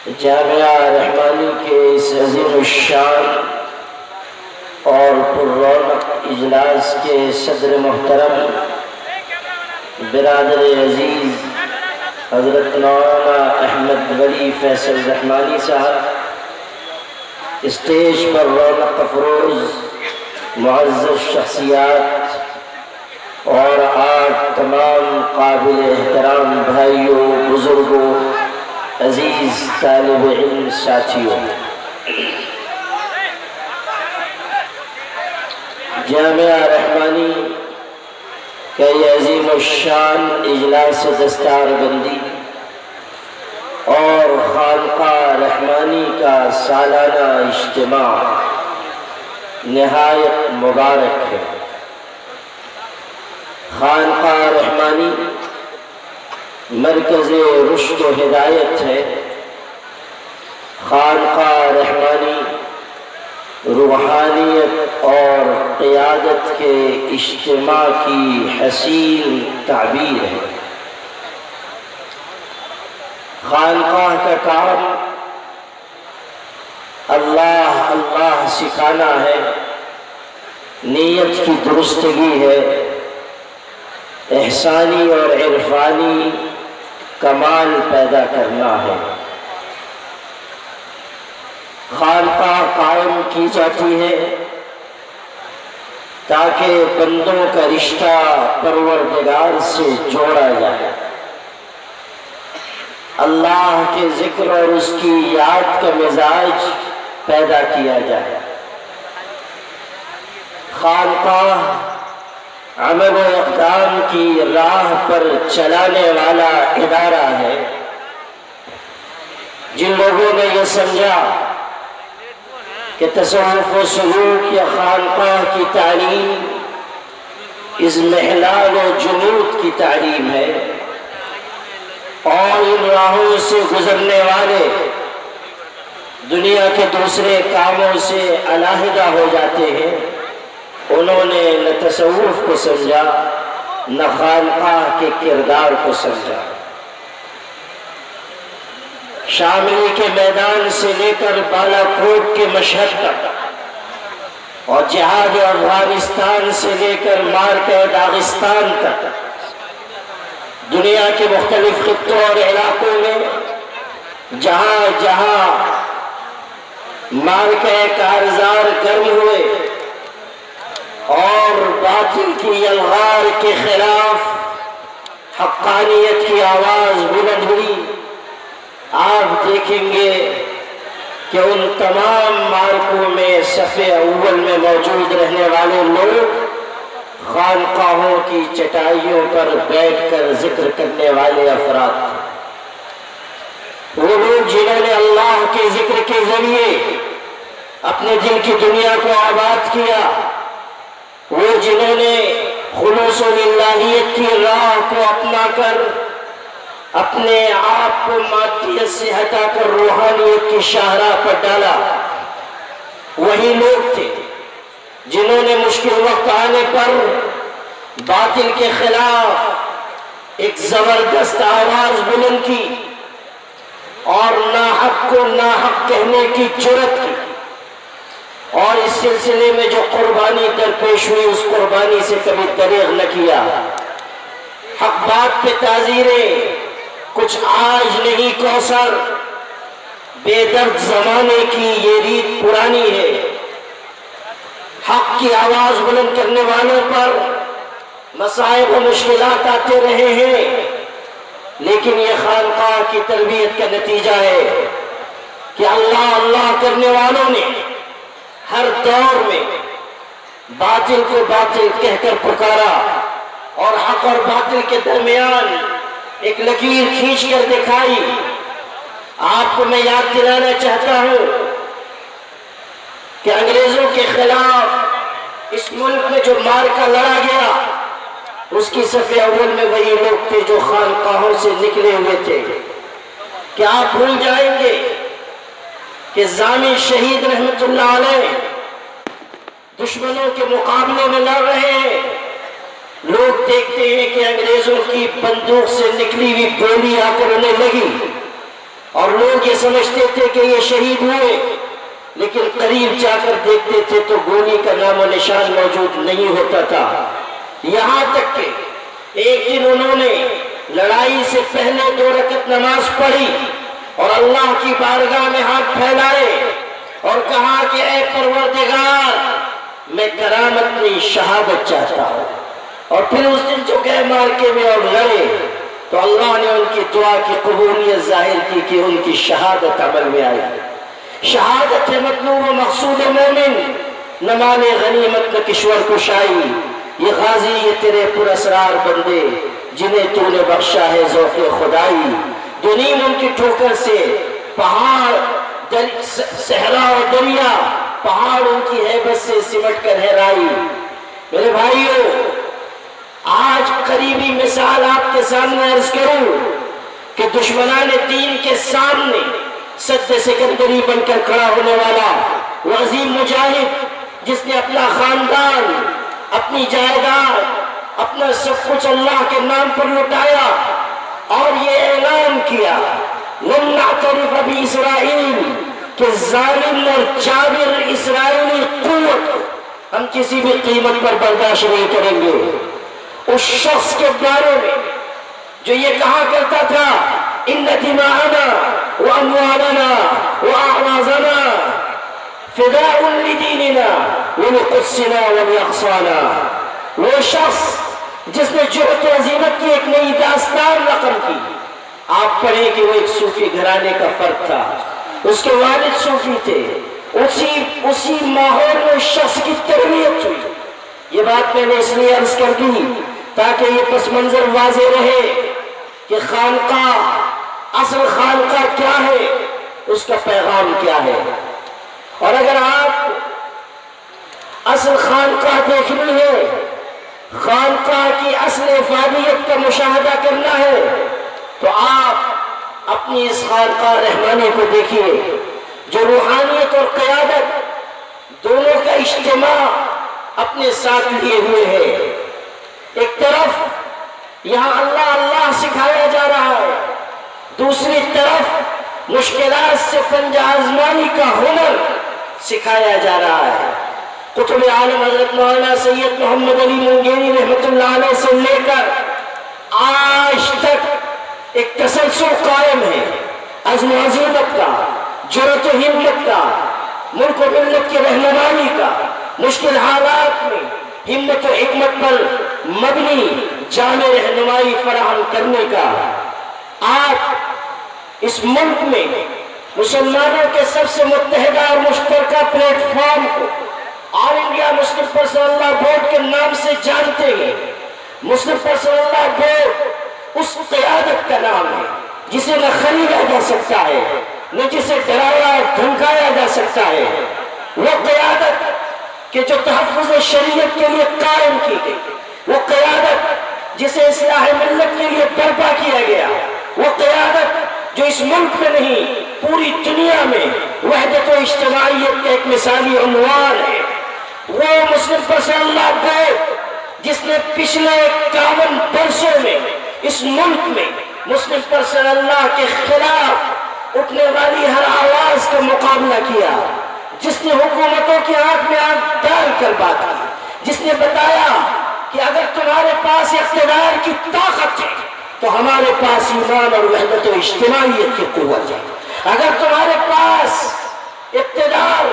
جامعہ رحمانی کے اس عظیم الشان اور پررونق اجلاس کے صدر محترم برادر عزیز حضرت مولانا احمد ولی فیصل رحمانی صاحب، اسٹیج پر رونق افروز معزز شخصیات اور آپ تمام قابل احترام بھائیوں، بزرگوں، عزیز طالب علم ساتھیوں، جامعہ رحمانی کا یہ عظیم الشان اجلاس دستار بندی اور خانقاہ رحمانی کا سالانہ اجتماع نہایت مبارک ہے۔ خانقاہ رحمانی مرکز رشد و ہدایت ہے۔ خانقاہ رحمانی روحانیت اور قیادت کے اجتماع کی حسین تعبیر ہے۔ خانقاہ کا کام اللہ اللہ سکھانا ہے، نیت کی درستگی ہے، احسانی اور عرفانی کمال پیدا کرنا ہے۔ خانقاہ قائم کی جاتی ہے تاکہ بندوں کا رشتہ پروردگار سے جوڑا جائے، اللہ کے ذکر اور اس کی یاد کا مزاج پیدا کیا جائے۔ خانقاہ عمل و اقدام کی راہ پر چلانے والا ادارہ ہے۔ جن لوگوں نے یہ سمجھا کہ تصوف و سلوک یا خانقاہ کی تعلیم اضمحلال و جمود کی تعلیم ہے اور ان راہوں سے گزرنے والے دنیا کے دوسرے کاموں سے علیحدہ ہو جاتے ہیں، انہوں نے نہ تصوف کو سمجھا نہ خانقاہ کے کردار کو سمجھا۔ شاملی کے میدان سے لے کر بالا کوٹ کے مشہد تک اور جہاد افغانستان سے لے کر مارکہ داغستان تک دنیا کے مختلف خطوں اور علاقوں میں جہاں جہاں مارکہ کارزار گرم ہوئے اور باطل کی یلغار کے خلاف حقانیت کی آواز بلند ہوئی، آپ دیکھیں گے کہ ان تمام مارکوں میں صف اول میں موجود رہنے والے لوگ خانقاہوں کی چٹائیوں پر بیٹھ کر ذکر کرنے والے افراد تھے۔ وہ لوگ جنہوں نے اللہ کے ذکر کے ذریعے اپنے دل کی دنیا کو آباد کیا، وہ جنہوں نے خلوص و للہیت کی راہ کو اپنا کر اپنے آپ کو مادیت سے ہٹا کر روحانیت کی شاہراہ پر ڈالا، وہی لوگ تھے جنہوں نے مشکل وقت آنے پر باطل کے خلاف ایک زبردست آواز بلند کی اور ناحق کو ناحق کہنے کی جرأت کی، اور اس سلسلے میں جو قربانی درپیش ہوئی اس قربانی سے کبھی دریغ نہ کیا۔ حق بات پہ تعزیریں کچھ آج نہیں کوثر، بے درد زمانے کی یہ ریت پرانی ہے۔ حق کی آواز بلند کرنے والوں پر مصائب و مشکلات آتے رہے ہیں، لیکن یہ خانقاہ کی تربیت کا نتیجہ ہے کہ اللہ اللہ کرنے والوں نے ہر دور میں باطل کو باطل کہہ کر پکارا اور حق اور باطل کے درمیان ایک لکیر کھینچ کر دکھائی۔ آپ کو میں یاد دلانا چاہتا ہوں کہ انگریزوں کے خلاف اس ملک میں جو معرکہ لڑا گیا اس کی صف اول میں وہی لوگ تھے جو خانقاہوں سے نکلے ہوئے تھے۔ کیا آپ بھول جائیں گے کہ زامی شہید رحمت اللہ علیہ دشمنوں کے مقابلے میں لڑ رہے ہیں، لوگ دیکھتے ہیں کہ انگریزوں کی بندوق سے نکلی ہوئی گولی آ کر انہیں لگی، اور لوگ یہ سمجھتے تھے کہ یہ شہید ہوئے، لیکن قریب جا کر دیکھتے تھے تو گولی کا نام و نشان موجود نہیں ہوتا تھا۔ یہاں تک کہ ایک دن انہوں نے لڑائی سے پہلے 2 رکعت نماز پڑھی اور اللہ کی بارگاہ میں ہاتھ پھیلائے اور کہا کہ اے پروردگار، میں کرامت نہیں شہادت چاہتا ہوں۔ اور پھر اس دن جو گئے مارکے میں اور لڑے تو اللہ نے ان کی دعا کی قبولیت ظاہر کی کہ ان کی شہادت عمل میں آئی۔ شہادت ہے مطلوب و مقصود مومن، نہ مال غنیمت نہ کشور کشائی، یہ غازی یہ تیرے پر اسرار بندے جنہیں تو نے بخشا ہے ذوق خدائی۔ جو نیم ان کی ٹھوکر سے پہاڑ صحرا و دریا، پہاڑ ان کی ہیبت سے سمٹ کر ہرائی۔ میرے بھائیوں، آج قریبی مثال آپ کے سامنے عرض کروں کہ دشمنان دین کے سامنے سد سکندری بن کر کھڑا ہونے والا وہ عظیم مجاہد جس نے اپنا خاندان، اپنی جائیداد، اپنا سب کچھ اللہ کے نام پر لٹایا اور یہ اعلان کیا لن نعترف باسرائیل کہ ظالم اور جابر اسرائیلی قوت ہم کسی بھی قیمت پر برداشت نہیں کریں گے۔ اس شخص کے بارے میں جو یہ کہا کرتا تھا ان دماءنا واموالنا واعراضنا فداء لدیننا ولقدسنا ولاقصانا، وہ شخص جس نے جرأت و عزیمت کی ایک نئی داستان رقم کی۔ آپ پڑھیں کہ وہ ایک صوفی گھرانے کا فرد تھا، اس کے والد صوفی تھے، اسی ماحول میں اس شخص کی تربیت ہوئی۔ یہ بات میں نے اس لیے عرض کر دی تاکہ یہ پس منظر واضح رہے کہ خانقاہ، اصل خانقاہ کیا ہے، اس کا پیغام کیا ہے۔ اور اگر آپ اصل خانقاہ دیکھنی ہے، خانقاہ کی اصل افادیت کا مشاہدہ کرنا ہے تو آپ اپنی اس خانقاہ رحمانی کو دیکھیے جو روحانیت اور قیادت دونوں کا اجتماع اپنے ساتھ لیے ہوئے ہے۔ ایک طرف یہاں اللہ اللہ سکھایا جا رہا ہے، دوسری طرف مشکلات سے پنجہ آزمائی کا ہنر سکھایا جا رہا ہے۔ قطب عالم حضرت مولانا سید محمد علی منگیری رحمت اللہ علیہ سے لے کر آج تک ایک تسلسل قائم ہے، عزم و عزیمت کا، جرأت و ہمت کا، ملک و ملت کی رہنمائی کا، مشکل حالات میں ہمت و حکمت پر مبنی جامع رہنمائی فراہم کرنے کا۔ آپ اس ملک میں مسلمانوں کے سب سے متحدہ اور مشترکہ پلیٹ فارم کو آل انڈیا مسلم پرسنل لا بورڈ کے نام سے جانتے ہیں۔ مسلم پرسنل لا بورڈ اس قیادت کا نام ہے جسے نہ خریدا جا سکتا ہے، نہ جسے ڈرایا اور دھمکایا جا سکتا ہے۔ وہ قیادت کہ جو تحفظ شریعت کے لیے قائم کی گئی، وہ قیادت جسے اصلاح ملت کے لیے برپا کیا گیا، وہ قیادت جو اس ملک میں نہیں پوری دنیا میں وحدت و اجتماعیت کا ایک مثالی عنوان ہے۔ وہ مسلم پرسنل لا بورڈ جس نے پچھلے 51 برسوں میں اس ملک میں مسلم پرسنل لا کے خلاف اٹھنے والی ہر آواز کا مقابلہ کیا، جس نے حکومتوں کی آنکھ میں آنکھ ڈال کر بات کی، جس نے بتایا کہ اگر تمہارے پاس اقتدار کی طاقت ہے تو ہمارے پاس ایمان اور وحدت و اجتماعیت کی قوت ہے۔ اگر تمہارے پاس اقتدار،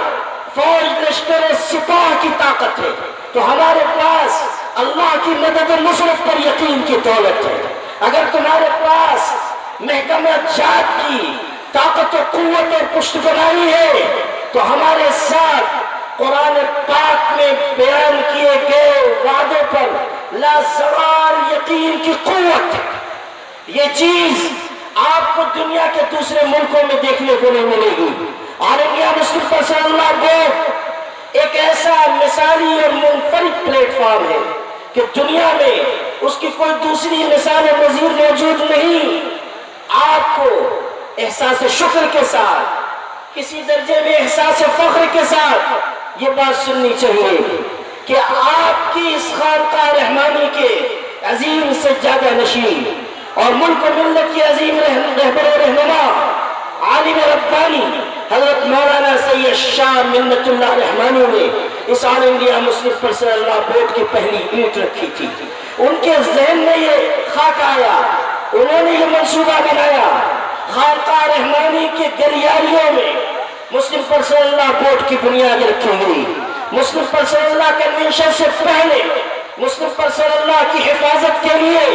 فوج، لشکر سپاہ کی طاقت ہے تو ہمارے پاس اللہ کی مدد و نصرت پر یقین کی دولت ہے۔ اگر تمہارے پاس محکمہ جات کی طاقت و قوت اور پشت بنائی ہے تو ہمارے ساتھ قرآن پاک میں بیان کیے گئے وعدوں پر لازوال یقین کی قوت ہے۔ یہ چیز آپ کو دنیا کے دوسرے ملکوں میں دیکھنے کو نہیں ملے گی۔ آل انڈیا مسلم پرسنل لا بورڈ ایک ایسا مثالی اور منفرد پلیٹ فارم ہے کہ دنیا میں اس کی کوئی دوسری مثال نظیر موجود نہیں۔ آپ کو احساس شکر کے ساتھ، کسی درجے میں احساس فخر کے ساتھ یہ بات سننی چاہیے کہ آپ کی اس خانقاہ رحمانی کے عظیم سجادہ نشین اور ملک و ملت کی عظیم رہبر و رہنما عالم ربانی حضرت مولانا سید شاہ منت اللہ رحمانی نے اس آل انڈیا مسلم پرسنل لا بورڈ کی پہلی اینٹ رکھی تھی. ان کے ذہن میں یہ خاک آیا, انہوں نے یہ منصوبہ بنایا خانقاہ رحمانی کے گلیاریوں میں مسلم پرسنل لا بورڈ کی بنیاد رکھی گئی. مسلم پرسنل لا کنونشن سے پہلے مسلم پرسنل لا کی حفاظت کے لیے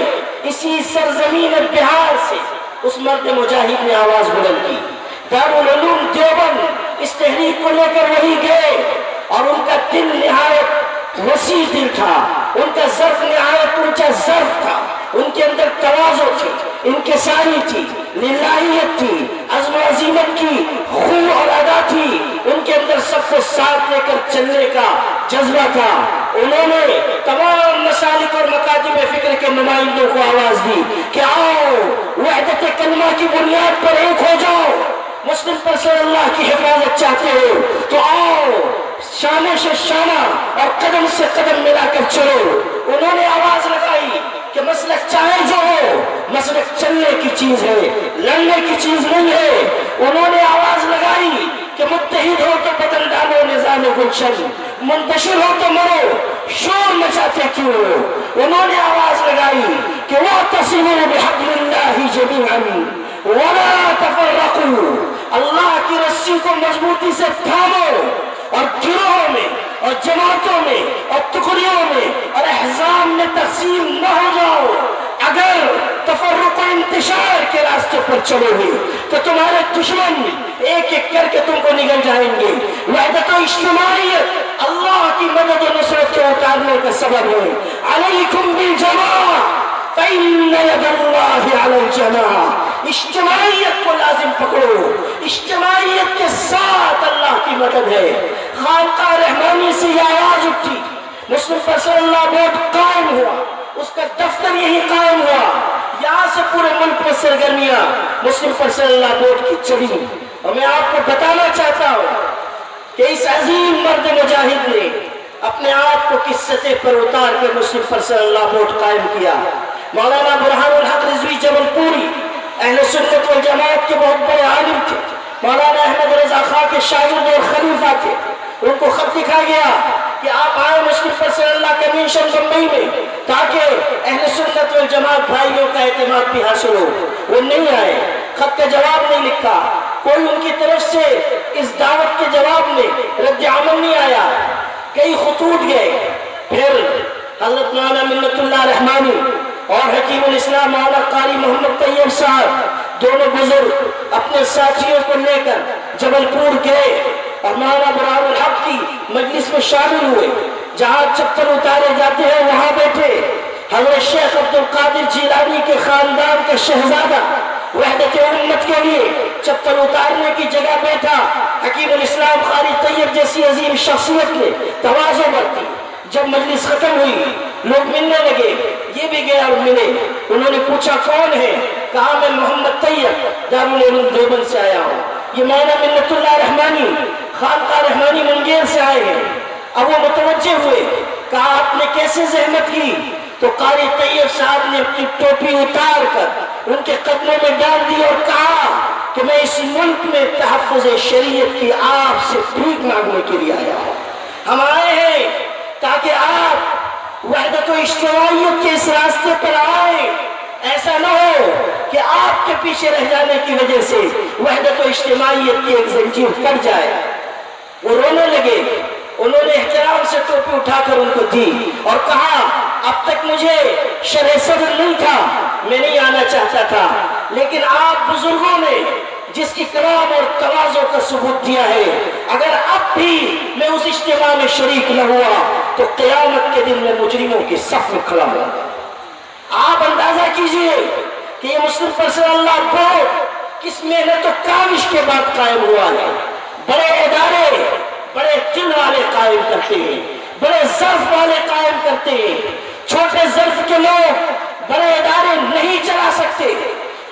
اسی سرزمین بہار سے اس مرد مجاہد نے آواز بلند کی. دارالعلوم دیوبند اس تحریک کو لے کر وہی گئے اور ان کا دل نہایت وسیع دل تھا, ان کا ظرف نہایت اونچا ظرف تھا, ان کے اندر تواضع تھی, انکساری تھی, للہیت تھی, عزم و عزیمت کی خو اور ادا تھی, ان کے اندر سب کو ساتھ لے کر چلنے کا جذبہ تھا. انہوں نے تمام مسالک اور مکاتب فکر کے نمائندوں کو آواز دی کہ آؤ وحدت کلمہ کی بنیاد پر ایک ہو جاؤ. مسلم پرسنل اللہ کی حفاظت چاہتے ہو تو آؤ شانے سے شانہ اور قدم سے قدم ملا کر چلو. انہوں نے آواز لگائی کہ مسلک چاہے جو ہو, مسلک چلنے کی چیز ہے, لڑنے کی چیز نہیں ہے. انہوں نے آواز لگائی کہ متحد ہو تو بدل ڈالو نظام گلشن, منتشر ہو تو مرو, شور مچاتے کیوں ہو. انہوں نے آواز لگائی کہ وَاعْتَصِمُوا بِحَبْلِ اللَّهِ جَمِيعًا وَلَا تَفَرَّقُوا, اللہ کی رسی کو مضبوطی سے تھامو اور گروہوں میں اور جماعتوں میں اور ٹکڑیوں میں اور احزاب میں تقسیم نہ ہو جاؤ. اگر تفرق و انتشار کے راستے پر چلو گے تو تمہارے دشمن ایک ایک کر کے تم کو نگل جائیں گے. وحدت و اجتماعیت اللہ کی مدد و نصرت کے اتارنے کا سبب ہے. علیکم بالجماع فإن يد الله على الجماع. اجتماعیت کو لازم پکڑو, اجتماعیت کے ساتھ اللہ کی مدد ہے. خانقاہ رحمانی سے یہ آواز اٹھی, مسلم پرسنل لا بورڈ قائم ہوا, اس کا دفتر یہی قائم ہوا. یہاں سے پورے ملک میں سرگرمیاں مسلم پرسنل لا بورڈ کی چلی. اور میں آپ کو بتانا چاہتا ہوں کہ اس عظیم مرد مجاہد نے اپنے آپ کو کس سطح پر اتار کے مسلم پرسنل لا بورڈ قائم کیا. مولانا برہان الحق رضوی جبل پوری اہل سنت والجماعت کے بہت بڑے عالم تھے. مولانا احمد رضا خاں کے شاگرد اور خلیفہ تھے. ان کو خط لکھا گیا کہ آپ آئے مسلم پرسنل اللہ کنونشن بمبئی میں تاکہ اہل سنت والجماعت بھائیوں کا اعتماد بھی حاصل ہو. وہ نہیں آئے, خط کا جواب نہیں لکھا, کوئی ان کی طرف سے اس دعوت کے جواب میں رد عمل نہیں آیا. کئی خطوط گئے. پھر حضرت مولانا منت اللہ رحمانی اور حکیم الاسلام مولانا قاری محمد طیب صاحب دونوں بزرگ اپنے ساتھیوں کو لے کر جبل پور گئے اور مولانا برہان الحق کی مجلس میں شامل ہوئے. جہاں چپل اتارے جاتے ہیں وہاں بیٹھے. حضرت شیخ عبد القادر جیلانی کے خاندان کا شہزادہ وحدت امت کے لیے چپل اتارنے کی جگہ بیٹھا. حکیم الاسلام قاری طیب جیسی عظیم شخصیت نے تواضع برتی. جب مجلس ختم ہوئی لوگ ملنے لگے, یہ بھی گیا اور ملے. انہوں نے پوچھا کون ہے؟ کہا میں محمد طیب دارالعلوم دیوبند سے آیا ہوں. یہ مولانا منت اللہ رحمانی خانقاہ رحمانی منگیر سے آئے ہیں. اب وہ متوجہ ہوئے, کہا آپ نے کیسے زحمت کی؟ تو قاری طیب صاحب نے اپنی ٹوپی اتار کر ان کے قدموں میں ڈال دی اور کہا کہ میں اس ملک میں تحفظ شریعت کی آپ سے بھیک مانگنے کے لیے آیا ہوں. ہم آئے ہیں تاکہ آپ وحدت و اجتماعیت کے اس راستے پر آئیں. ایسا نہ ہو کہ آپ کے پیچھے رہ جانے کی وجہ سے وحدت و اجتماعیت کی ایک زنجیر کٹ جائے. وہ رونے لگے. انہوں نے احترام سے ٹوپی اٹھا کر ان کو دی اور کہا اب تک مجھے شرح صدر نہیں تھا, میں نہیں آنا چاہتا تھا, لیکن آپ بزرگوں نے جس کی کرام اور تواضع کا ثبوت دیا ہے, اگر اب بھی میں اس اجتماع میں شریک نہ ہوا تو قیامت کے دن میں مجرموں کی صف میں کھڑا ہوں. آپ اندازہ کیجئے کہ یہ مسلم پرسنل اللہ بورڈ کس محنت و کاوش کے بعد قائم ہوا ہے. بڑے ادارے بڑے دل والے قائم کرتے ہیں, بڑے ظرف والے قائم کرتے ہیں. چھوٹے ظرف کے لوگ بڑے ادارے نہیں چلا سکتے.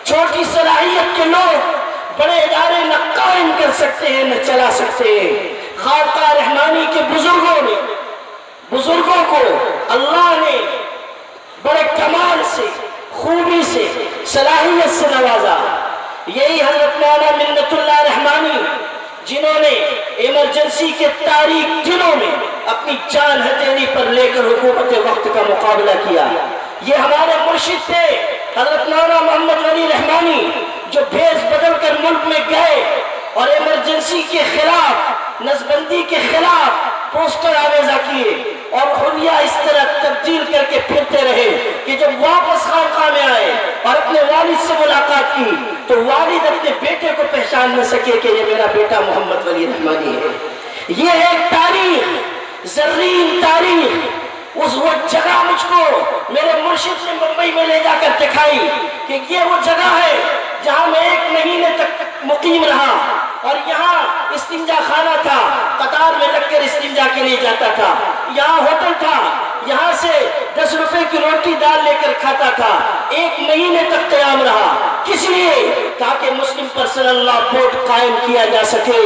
چھوٹی صلاحیت کے لوگ بڑے ادارے نہ قائم کر سکتے ہیں نہ چلا سکتے ہیں. خانقاہ رحمانی کے بزرگوں کو اللہ نے بڑے کمال سے, خوبی سے, صلاحیت سے نوازا. یہی حضرت مولانا منت اللہ رحمانی جنہوں نے ایمرجنسی کے تاریک دنوں میں اپنی جان ہتھیلی پر لے کر حکومت وقت کا مقابلہ کیا. یہ ہمارے مرشد تھے حضرت مولانا محمد ولی رحمانی جو بھیس بدل کر ملک میں گئے اور ایمرجنسی کے خلاف نسبندی کے خلاف پوسٹر آویزہ کیے اور حلیہ اس طرح تبدیل کر کے پھرتے رہے کہ جب واپس خانقاہ میں آئے اور اپنے والد سے ملاقات کی تو والد اپنے بیٹے کو پہچان نہ سکے کہ یہ میرا بیٹا محمد ولی رحمانی ہے. یہ ایک تاریخ، زرین تاریخ، وہ جگہ مجھ کو میرے مرشد نے ممبئی میں لے جا کر دکھائی کہ یہ وہ جگہ ہے جہاں میں 1 مہینے تک مقیم رہا اور یہاں استنجا خانہ تھا، قطار میں لگ کر استنجا کے لیے جاتا تھا. یہاں ہوٹل تھا، یہاں سے 10 روپے کی روٹی دال لے کر کھاتا تھا. 1 مہینے تک قیام رہا. کس لیے؟ تاکہ مسلم پرسنل لا بورڈ قائم کیا جا سکے.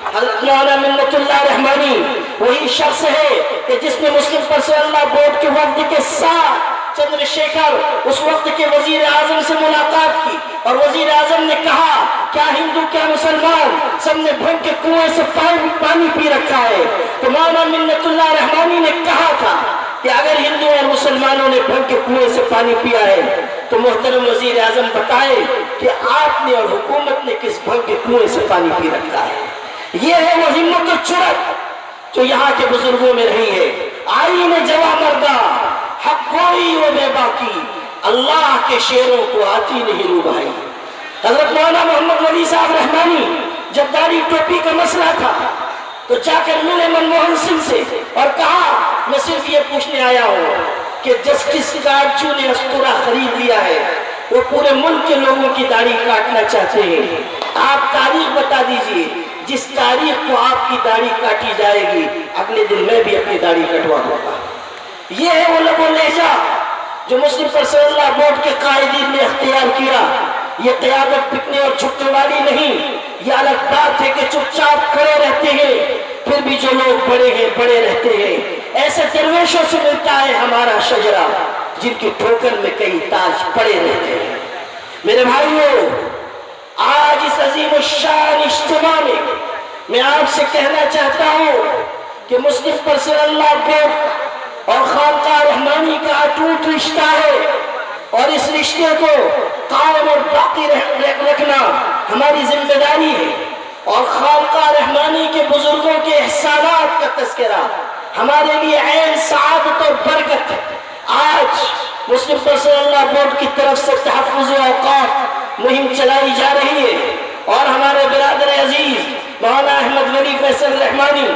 حضرت مولانا منت اللہ رحمانی وہی شخص ہے کہ جس نے مسلم پرسنل لا بورڈ کے وفد کے ساتھ چندر شیکھر اس وقت کے وزیر اعظم سے ملاقات کی اور وزیر اعظم نے کہا کیا ہندو کیا مسلمان سب نے بھنگ کے کنویں سے پانی پی رکھا ہے. تو مولانا منت اللہ رحمانی نے کہا تھا کہ اگر ہندو اور مسلمانوں نے بھنگ کے کنویں سے پانی پیا ہے تو محترم وزیر اعظم بتائے کہ آپ نے اور حکومت نے کس بھنگ کے کنویں سے پانی پی رکھا ہے. یہ ہے وہ ہمت و جرأت جو یہاں کے بزرگوں میں رہی ہے. آئین جواں مردہ حق گوئی و بے باکی، اللہ کے شیروں کو آتی نہیں رو بھائی. حضرت مولانا محمد ولی صاحب رحمانی جب داڑھی ٹوپی کا مسئلہ تھا تو جا کر ملے منموہن سنگھ سے اور کہا میں صرف یہ پوچھنے آیا ہوں کہ جسٹس کارجو نے استورا خرید لیا ہے، وہ پورے ملک کے لوگوں کی داڑھی کاٹنا چاہتے ہیں. آپ تاریخ بتا دیجئے جس تاریخ کو آپ کی داڑھی کاٹی جائے گی اگلے دن میں بھی اپنی داڑھی کٹوا دوں گا. یہ ہے وہ لب و لہجہ جو مسلم پرسنل لا بورڈ کے قائدین نے اختیار کیا. یہ قیادت بکنے اور جھکنے والی نہیں. یہ الگ بات ہے کہ چپ چاپ کھڑے رہتے ہیں پھر بھی جو لوگ بڑے ہیں بڑے رہتے ہیں. ایسے درویشوں سے ملتا ہے ہمارا شجرہ جن کی ٹھوکر میں کئی تاج پڑے رہتے ہیں. میرے بھائیوں، آج اس عظیم الشان اجتماع میں آپ سے کہنا چاہتا ہوں کہ مسلم پرسنل لا بورڈ اور خانقاہ رحمانی کا اٹوٹ رشتہ ہے اور اس رشتے کو قائم اور باقی رکھنا ہماری ذمہ داری ہے. اور خانقاہ رحمانی کے بزرگوں کے احسانات کا تذکرہ ہمارے لیے عین سعادت اور برکت ہے. آج مسلم پرسنل لا بورڈ کی طرف سے تحفظ اوقاف مہم چلائی جا رہی ہے اور ہمارے برادر عزیز مولانا احمد ولی فیصل رحمانی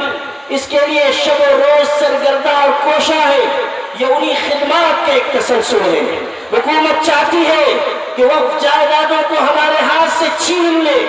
اس کے لیے شب و روز سرگردہ اور کوشاں ہے. یہ انہی خدمات کا ایک تسلسل ہے. حکومت چاہتی ہے کہ وقف جائیدادوں کو ہمارے ہاتھ سے چھین لے.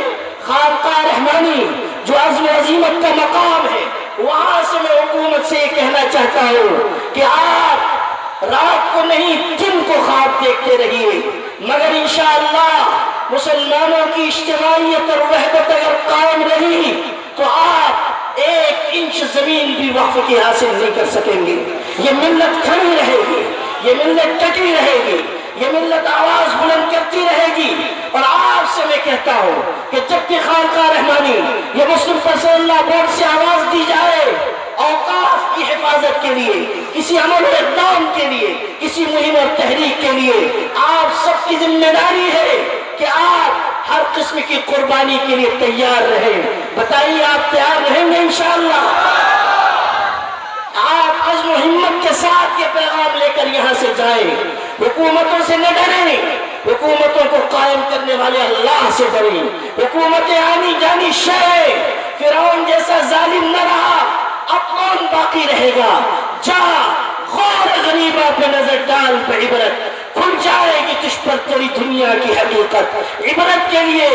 خانقاہ رحمانی جو عزم و عزیمت کا مقام ہے وہاں سے میں حکومت سے یہ کہنا چاہتا ہوں کہ آپ رات کو نہیں دن کو خواب دیکھتے رہیے مگر انشاءاللہ مسلمانوں کی اجتماعیت اور وحدت اگر قائم رہی تو آپ 1 انچ زمین بھی وقف کی حاصل نہیں کر سکیں گے. یہ ملت کھڑی رہے گی، یہ ملت ڈٹی رہے گی، یہ ملت آواز بلند کرتی رہے گی. اور آپ سے میں کہتا ہوں کہ جب کہ خانقاہ رحمانی یہ مسلم پرسنل لا بورڈ سے آواز دی جائے اوقاف کی حفاظت کے لیے، کسی عمل و اقدام کے لیے، کسی مہم اور تحریک کے لیے، آپ سب کی ذمہ داری ہے کہ آپ ہر قسم کی قربانی کے لیے تیار رہیں. بتائیے آپ تیار رہیں گے انشاءاللہ؟ آپ عزم و ہمت کے ساتھ یہ پیغام لے کر یہاں سے جائیں. حکومتوں سے نہ ڈریں، حکومتوں کو قائم کرنے والے اللہ سے ڈریں. حکومتیں آنی جانی شے، فرعون جیسا ظالم نہ رہا، اب کون باقی رہے گا؟ جا غور غریبہ پہ نظر ڈال پہ عبرت کھل جائے گی تجھ پر تیری دنیا کی حقیقت. عبرت کے لیے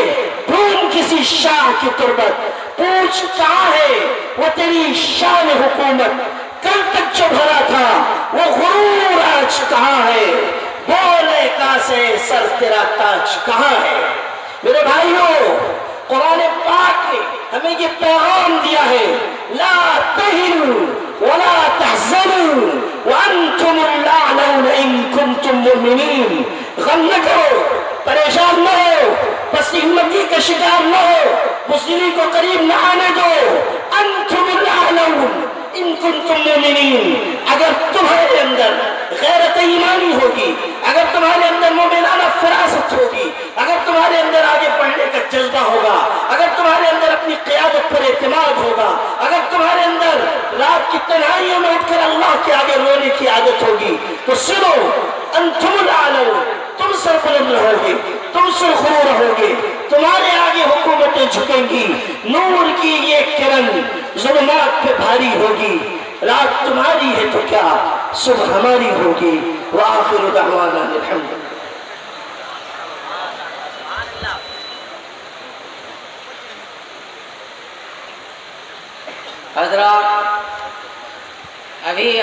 ڈھونڈ کسی شاہ کی تربت، پوچھ کہاں ہے وہ تیری شان حکومت. کل تک جو بھرا تھا وہ غرور آج کہاں ہے؟ بولے کاسے سر تیرا تاج کہاں ہے؟ میرے بھائیوں، قرآن پاک نے ہمیں یہ پیغام دیا ہے لا تہنوا ولا تحزنوا وانتم الاعلون ان كنتم مؤمنين. غم نہ کرو، پریشان نہ ہو، بس ہمتی کا شکار نہ ہو، بزدلی کو قریب نہ آنے دو. انتم الاعلون ان کنتم مومنین. اگر تمہارے اندر غیرت ایمانی ہوگی، اگر تمہارے اندر مومنانہ فراست ہوگی، اگر تمہارے اندر آگے بڑھنے کا جذبہ ہوگا، اگر تمہارے اندر اپنی قیادت پر اعتماد ہوگا، اگر تمہارے اندر رات کی تنہائیوں میں اٹھ کر اللہ کے آگے رونے کی عادت ہوگی، تو سنو، انتم الاعلون، تم سربلند رہو گے، تم سرخرو رہو گے، تمہارے آگے حکومتیں جھکیں گی. نور کی یہ کرن ظلمات پہ بھاری ہوگی. رات تمہاری ہے تو کیا، صبح ہماری ہوگی. وآخر دعوانا الحمد. حضرات ابھی